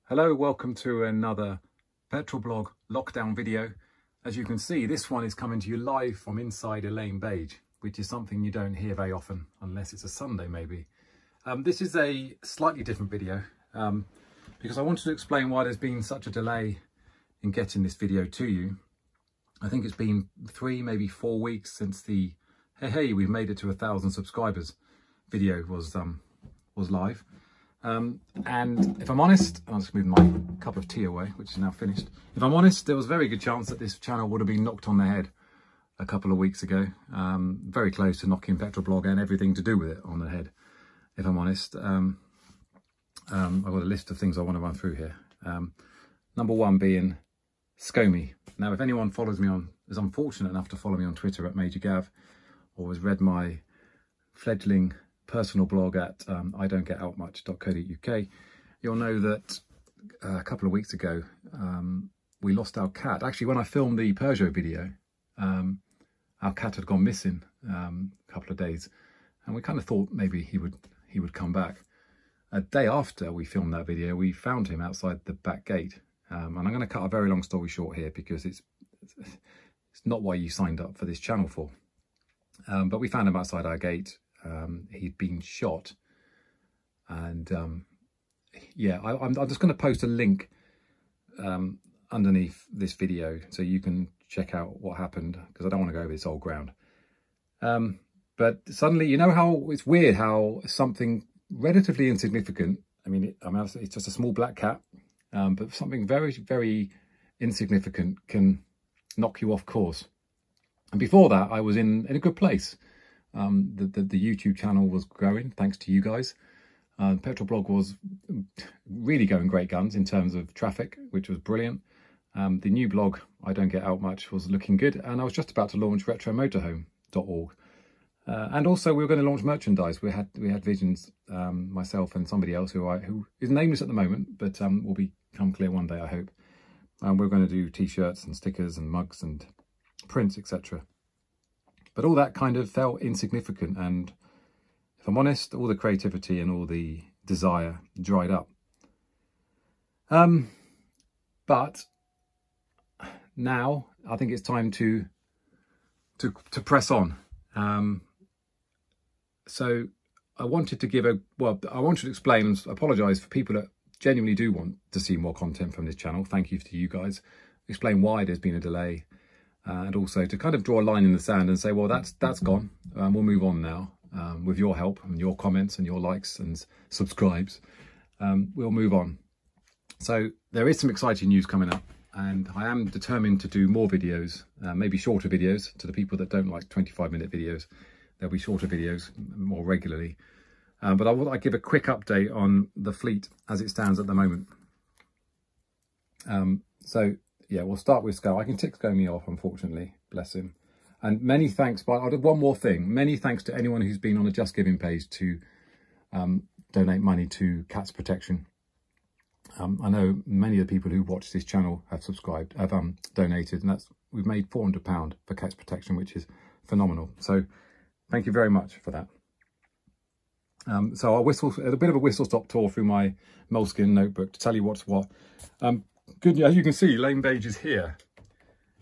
Hello, welcome to another Petrol Blog lockdown video. As you can see, this one is coming to you live from inside Elaine Beige, which is something you don't hear very often, unless it's a Sunday maybe. This is a slightly different video because I wanted to explain why there's been such a delay in getting this video to you. I think it's been 3, maybe 4 weeks since the hey, we've made it to 1,000 subscribers video was live. And if I'm honest, I'll just move my cup of tea away, which is now finished. If I'm honest, there was a very good chance that this channel would have been knocked on the head a couple of weeks ago. Very close to knocking Petrol Blog and everything to do with it on the head, if I'm honest. I've got a list of things I want to run through here. Number one being ScoMe. Now, if anyone follows me is unfortunate enough to follow me on Twitter at Major Gav, or has read my fledgling personal blog at idon'tgetoutmuch.co.uk, you'll know that a couple of weeks ago we lost our cat. Actually, when I filmed the Peugeot video, our cat had gone missing a couple of days, and we kind of thought maybe he would come back. A day after we filmed that video, we found him outside the back gate, and I'm going to cut a very long story short here because it's not why you signed up for this channel for. But we found him outside our gate. He'd been shot, and yeah, I'm just going to post a link underneath this video so you can check out what happened, because I don't want to go over this old ground. But suddenly, you know how it's weird how something relatively insignificant, I mean it's just a small black cat, but something very, very insignificant can knock you off course. And before that, I was in a good place. The YouTube channel was growing thanks to you guys. Petrol Blog was really going great guns in terms of traffic, which was brilliant. The new blog, I Don't Get Out Much, was looking good, and I was just about to launch retromotorhome.org. And also we were going to launch merchandise. We had visions, myself and somebody else who is nameless at the moment, but will become clear one day, I hope. We're going to do t-shirts and stickers and mugs and prints, etc. But all that kind of felt insignificant, and if I'm honest, all the creativity and all the desire dried up. But now I think it's time to press on. So I wanted to I wanted to explain and apologise for people that genuinely do want to see more content from this channel. Thank you to you guys. Explain why there's been a delay. And also to kind of draw a line in the sand and say, well, that's gone. We'll move on now. With your help and your comments and your likes and subscribes, we'll move on. So there is some exciting news coming up, and I am determined to do more videos, maybe shorter videos. To the people that don't like 25-minute videos, there'll be shorter videos more regularly. But I'll give a quick update on the fleet as it stands at the moment. So yeah, we'll start with ScoMe. I can tick ScoMe off, unfortunately, bless him. And many thanks, but I'll do one more thing. Many thanks to anyone who's been on the Just Giving page to donate money to Cats Protection. I know many of the people who watch this channel have donated, and we've made £400 for Cats Protection, which is phenomenal. So thank you very much for that. So I'll whistle a bit of a whistle-stop tour through my Moleskine notebook to tell you what's what. Good, as you can see, Elaine Beige is here.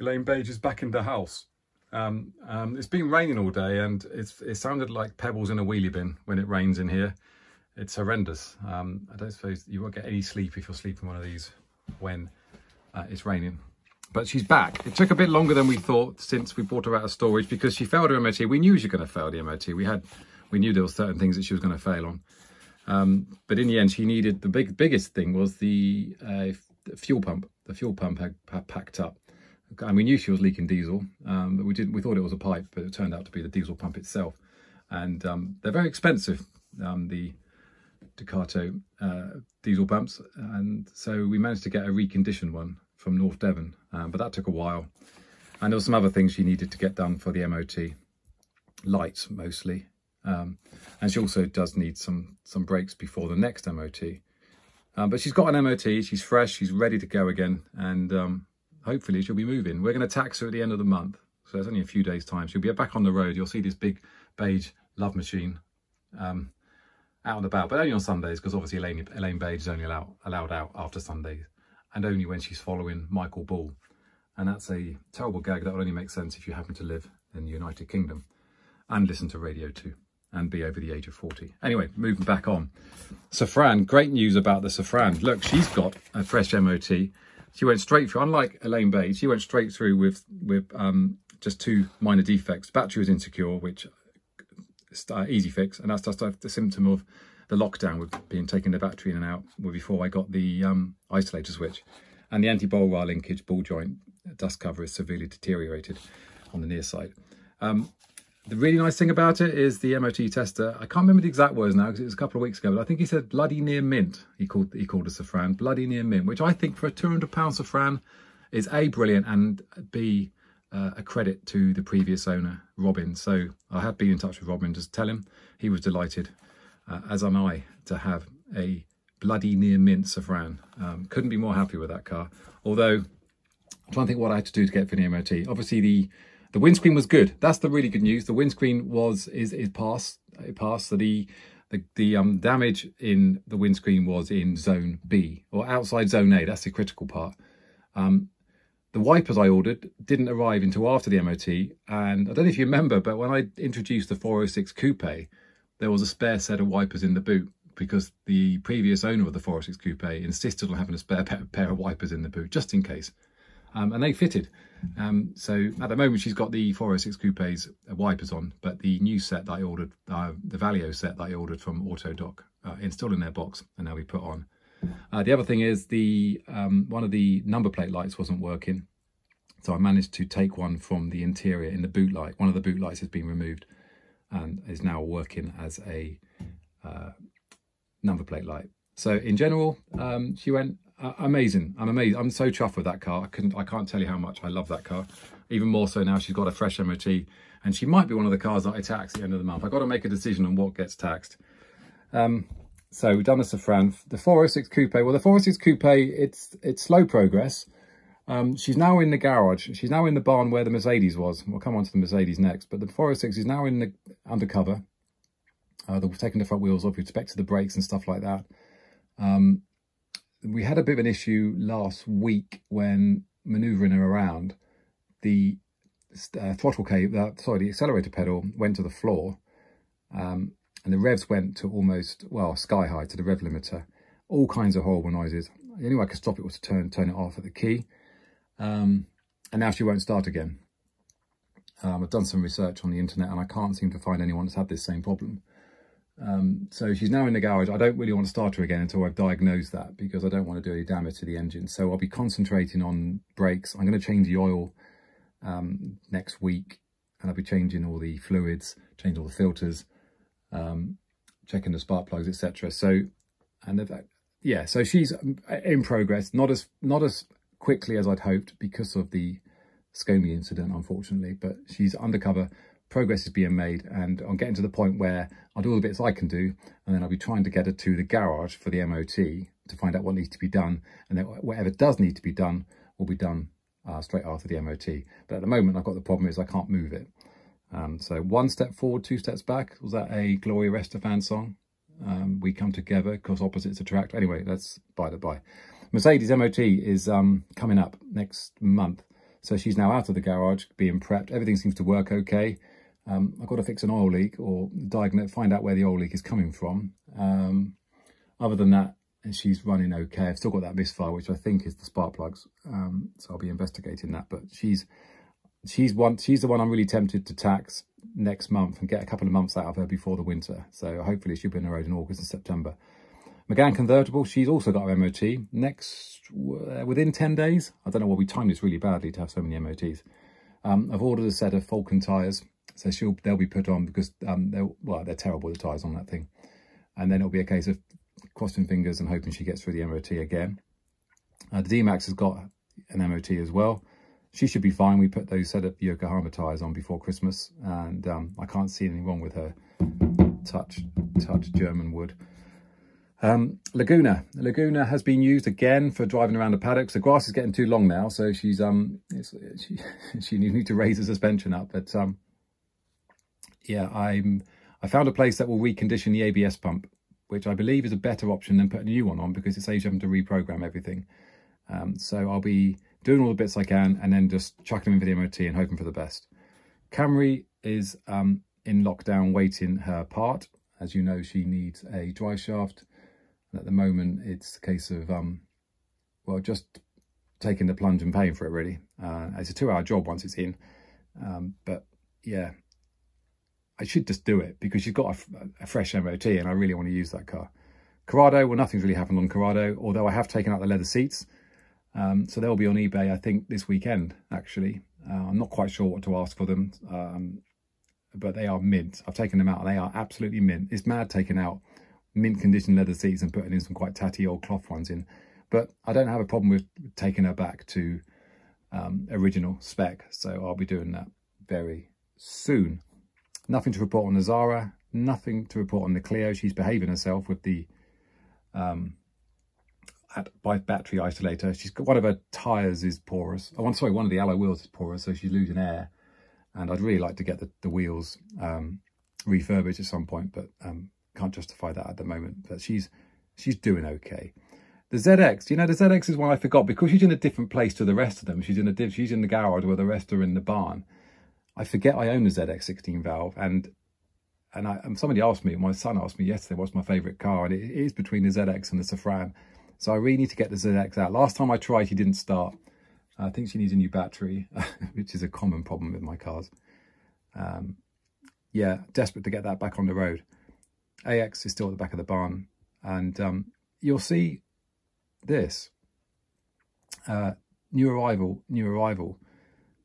Elaine Beige is back in the house. It's been raining all day, and it sounded like pebbles in a wheelie bin when it rains in here. It's horrendous. I don't suppose you won't get any sleep if you're sleeping one of these when it's raining. But she's back. It took a bit longer than we thought since we brought her out of storage, because she failed her MOT. We knew she was going to fail the MOT. We knew there were certain things that she was going to fail on. But in the end, she needed the biggest thing was the fuel pump. The fuel pump had packed up, and we knew she was leaking diesel, but we thought it was a pipe, but it turned out to be the diesel pump itself. And they're very expensive, the Ducato diesel pumps, and so we managed to get a reconditioned one from North Devon, but that took a while. And there were some other things she needed to get done for the MOT, lights mostly, and she also does need some brakes before the next MOT. But she's got an MOT, she's fresh, she's ready to go again, and hopefully she'll be moving. We're going to tax her at the end of the month, so it's only a few days' time. She'll be back on the road. You'll see this big beige love machine. out and about, but only on Sundays, because obviously Elaine Page is only allowed out after Sundays, and only when she's following Michael Ball. And that's a terrible gag that will only make sense if you happen to live in the United Kingdom and listen to Radio 2 and be over the age of 40. Anyway, moving back on. Safran, great news about the Safran. Look, she's got a fresh MOT. She went straight through, unlike Elaine Page, she went straight through with just 2 minor defects. Battery was insecure, which easy fix, and that's just the symptom of the lockdown with being taking the battery in and out before I got the isolator switch. And the anti-bowl rail linkage ball joint dust cover is severely deteriorated on the near side. The really nice thing about it is the MOT tester, I can't remember the exact words now because it was a couple of weeks ago, but I think he said bloody near mint. He called a Safran bloody near mint, which I think for a £200 Safran is A, brilliant, and B, a credit to the previous owner, Robin. So I have been in touch with Robin to tell him. He was delighted, as am I, to have a bloody near mint Safran. Couldn't be more happy with that car. Although, I'm trying to think what I had to do to get for the MOT. Obviously, the windscreen was good. That's the really good news. The windscreen is passed. It passed. So the damage in the windscreen was in zone B, or outside zone A. That's the critical part. The wipers I ordered didn't arrive until after the MOT, and I don't know if you remember, but when I introduced the 406 Coupe, there was a spare set of wipers in the boot because the previous owner of the 406 Coupe insisted on having a spare pair of wipers in the boot just in case, and they fitted. So at the moment she's got the 406 Coupe's wipers on, but the new set that I ordered, the Valeo set that I ordered from Autodoc, installed in their box, and now we put on. The other thing is the one of the number plate lights wasn't working, so I managed to take one from the interior in the boot light. One of the boot lights has been removed and is now working as a number plate light. So in general, she went amazing. I'm amazed. I'm so chuffed with that car. I can't tell you how much I love that car. Even more so now she's got a fresh MOT, and she might be one of the cars that I tax at the end of the month. I've got to make a decision on what gets taxed. So we've done the Safran. The 406 Coupe, well, the 406 Coupe, it's slow progress. She's now in the garage. She's now in the barn where the Mercedes was. We'll come on to the Mercedes next. But the 406 is now in the undercover. We've taken the front wheels off with respect to the brakes and stuff like that. We had a bit of an issue last week when manoeuvring her around. The throttle cable, the accelerator pedal went to the floor. And the revs went to almost, well, sky high to the rev limiter. All kinds of horrible noises. The only way I could stop it was to turn it off at the key. And now she won't start again. I've done some research on the internet and I can't seem to find anyone that's had this same problem. So she's now in the garage. I don't really want to start her again until I've diagnosed that, because I don't want to do any damage to the engine. So I'll be concentrating on brakes. I'm going to change the oil next week, and I'll be changing all the fluids, changing all the filters, checking the spark plugs, etc. So, and yeah, so she's in progress, not as quickly as I'd hoped because of the SCOME incident, unfortunately, but she's undercover. Progress is being made, and I'm getting to the point where I'll do all the bits I can do, and then I'll be trying to get her to the garage for the MOT to find out what needs to be done, and then whatever does need to be done will be done straight after the MOT. But at the moment, I've got the problem is I can't move it. So 1 step forward, 2 steps back. Was that a Gloria Estefan song? We come together because opposites attract. Anyway, that's by the by. Mercedes MOT is coming up next month. So she's now out of the garage, being prepped. Everything seems to work okay. I've got to fix an oil leak, or diagnose, find out where the oil leak is coming from. Other than that, she's running okay. I've still got that misfire, which I think is the spark plugs. So I'll be investigating that. But she's the one I'm really tempted to tax next month and get a couple of months out of her before the winter. So hopefully she'll be on the road in August and September. Megane convertible, she's also got her MOT within 10 days. I don't know what, we timed this really badly to have so many MOTs. I've ordered a set of Falcon tyres, so they'll be put on because they're terrible, the tyres on that thing. And then it'll be a case of crossing fingers and hoping she gets through the MOT again. The D-Max has got an MOT as well. She should be fine. We put those set of Yokohama tyres on before Christmas, and I can't see anything wrong with her. Touch German wood. Laguna has been used again for driving around the paddocks. The grass is getting too long now, so she's she need to raise the suspension up. But yeah, I found a place that will recondition the ABS pump which I believe is a better option than putting a new one on, because it saves you having to reprogram everything. So I'll be doing all the bits I can and then just chucking them in for the MOT and hoping for the best. Camry is in lockdown waiting her part. As you know, she needs a drive shaft. And at the moment, it's a case of, well, just taking the plunge and paying for it, really. It's a 2-hour job once it's in. But yeah, I should just do it because she's got a fresh MOT and I really want to use that car. Corrado, well, nothing's really happened on Corrado, although I have taken out the leather seats. So they'll be on eBay, I think, this weekend, actually. I'm not quite sure what to ask for them, but they are mint. I've taken them out and they are absolutely mint. It's mad taking out mint condition leather seats and putting in some quite tatty old cloth ones in. But I don't have a problem with taking her back to original spec. So I'll be doing that very soon. Nothing to report on the Zara. Nothing to report on the Clio. She's behaving herself with the battery isolator. She's got one of her tyres is porous. Oh, sorry, one of the alloy wheels is porous, so she's losing air. And I'd really like to get the wheels refurbished at some point, but can't justify that at the moment. But she's doing okay. The ZX, you know, the ZX is one I forgot because she's in a different place to the rest of them. She's in the garage where the rest are in the barn. I forget I own the ZX 16 valve, and somebody asked me, my son asked me yesterday, what's my favourite car, and it is between the ZX and the Safran. So I really need to get the ZX out. Last time I tried, she didn't start. I think she needs a new battery, which is a common problem with my cars. Yeah, desperate to get that back on the road. AX is still at the back of the barn, and you'll see this new arrival.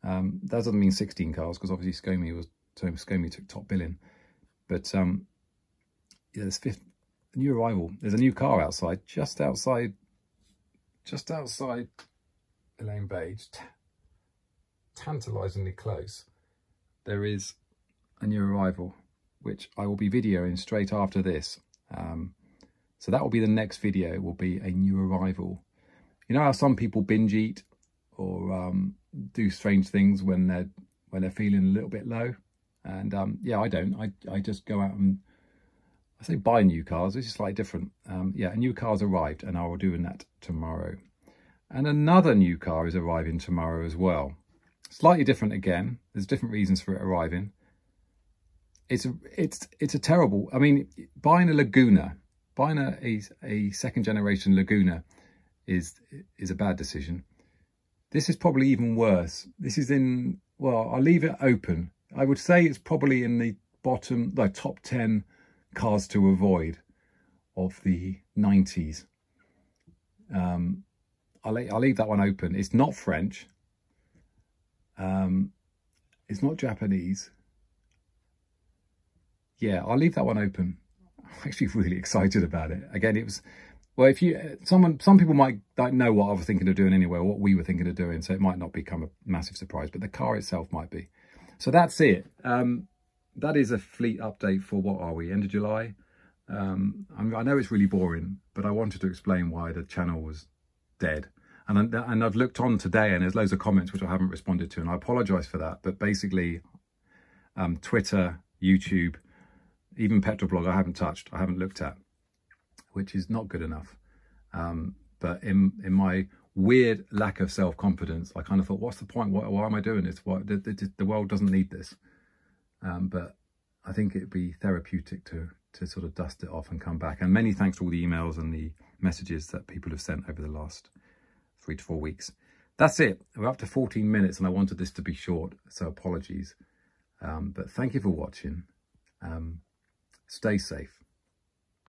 That doesn't mean 16 cars, because obviously Scomi took top billing, but yeah, there's new arrival. There's a new car outside, just outside Elaine Beige, tantalizingly close. There is a new arrival, which I will be videoing straight after this. So that will be the next video, will be a new arrival. You know how some people binge eat or do strange things when they're feeling a little bit low? And yeah, I don't. I just go out and, I say buy new cars. It's just slightly different. Yeah, a new car's arrived and I will do that tomorrow. And another new car is arriving tomorrow as well. Slightly different again. There's different reasons for it arriving. It's a terrible, I mean, buying a Laguna, buying a second generation Laguna is a bad decision. This is probably even worse. This is in, well, I'll leave it open. I would say it's probably in the bottom, like top 10 cars to avoid of the 90s. I'll leave that one open. It's not French. It's not Japanese. Yeah, I'll leave that one open. I'm actually really excited about it. Again, it was, well, some people might know what I was thinking of doing anyway, or what we were thinking of doing, so it might not become a massive surprise, but the car itself might be. So that's it. That is a fleet update for, what are we, end of July? I know it's really boring, but I wanted to explain why the channel was dead. And I've looked on today and there's loads of comments which I haven't responded to, and I apologise for that. But basically, Twitter, YouTube, even Petroblog I haven't touched, I haven't looked at, which is not good enough. But in my weird lack of self-confidence, I kind of thought, what's the point? Why am I doing this? The world doesn't need this. But I think it'd be therapeutic to sort of dust it off and come back. And many thanks to all the emails and the messages that people have sent over the last 3 to 4 weeks. That's it. We're up to 14 minutes and I wanted this to be short, so apologies. But thank you for watching. Stay safe.